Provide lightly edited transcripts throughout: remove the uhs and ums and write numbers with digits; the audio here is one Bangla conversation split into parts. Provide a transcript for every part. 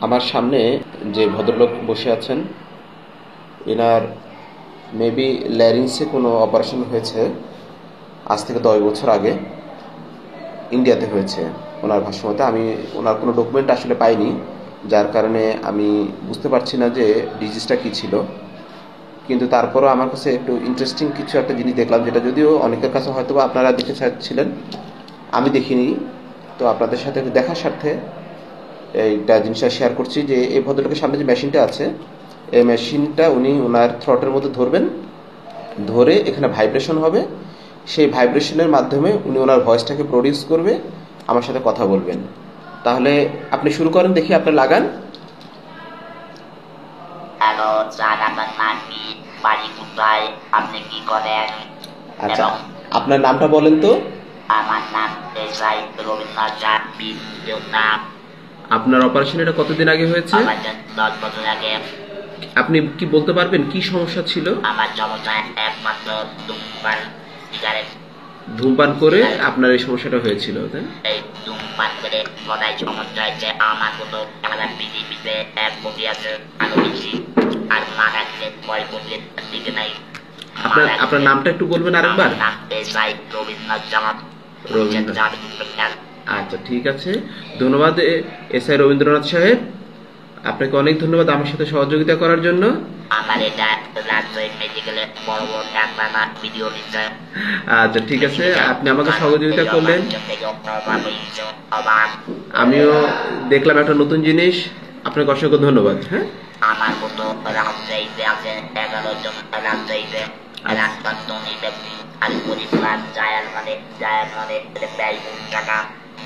আমার সামনে যে ভদ্রলোক বসে আছেন, এনার মেবি ল্যারিংসে কোনো অপারেশন হয়েছে আজ থেকে 10 বছর আগে, ইন্ডিয়াতে হয়েছে ওনার ভাষ্যমতে। আমি ওনার কোনো ডকুমেন্ট আসলে পাইনি, যার কারণে আমি বুঝতে পারছি না যে ডিজিজটা কী ছিল। কিন্তু তারপরও আমার কাছে একটু ইন্টারেস্টিং কিছু একটা জিনিস দেখলাম, যেটা যদিও অনেকের কাছে হয়তো বা আপনারা দেখে ছিলেন, আমি দেখিনি। তো আপনাদের সাথে দেখার স্বার্থে এইটা জিনিসটা শেয়ার করছি যে এই ভদ্রলোকের সামনে যে মেশিনটা আছে, এই মেশিনটা উনি ওনার থ্রটের মধ্যে ধরবেন, ধরে এখানে ভাইব্রেশন হবে। সেই ভাইব্রেশনের মাধ্যমে উনি ওনার ভয়েসটাকে প্রডিউস করবে, আমার সাথে কথা বলবেন। তাহলে আপনি শুরু করেন, দেখি আপনি লাগান। হ্যালো স্যার, আমার নাম কি, বাড়ি কোথায়, আপনি কি করেন? আচ্ছা, আপনার নামটা বলেন তো। আমার নাম দেশাই রবীন্দ্রনাথ চাঁদ নাম। আপনার অপারেশন এটা কতদিন আগে হয়েছে? আমার 10 বছর আগে। আপনি কি বলতে পারবেন কি সমস্যা ছিল? আমার সমস্যা একমাত্র ধূমপান, সিগারেট। ধূমপান করে আপনার এই সমস্যাটা হয়েছিল? এই ধূমপান করে বড়াই সমস্যা হয়েছে। আমার মতো সারা পৃথিবীতে এক কোটি আছে, আরো বেশি। আর মারা গেছে কয় কোটির দিকে নাই। আপনার নামটা একটু বলবেন আরেকবার? নাম দেশাই রবীন্দ্রনাথ চাঁদ। আচ্ছা, ঠিক আছে, ধন্যবাদ এস আই রবীন্দ্রনাথ সাহেব, আপনাকে অনেক ধন্যবাদ আমার সাথে সহযোগিতা করার জন্য। আমার এটা রাজশাহী মেডিকেলে বড় বড় ডাক্তাররা ভিডিও দিচ্ছে। আচ্ছা, ঠিক আছে, আপনি আমাকে সহযোগিতা করলেন, আমিও দেখলাম একটা নতুন জিনিস। আপনাকে অসংখ্য ধন্যবাদ। হ্যাঁ, আমার মতো রাজশাহীতে আছে 11 জন। রাজশাহীতে রাস্তার ধনী ব্যক্তি আর পরিবার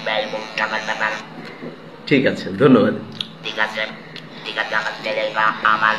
ব্যয়বহুল টাকার ব্যাপার। ঠিক আছে, ধন্যবাদ। ঠিক আছে, ঠিক আছে, আমার ছেলে বা আমার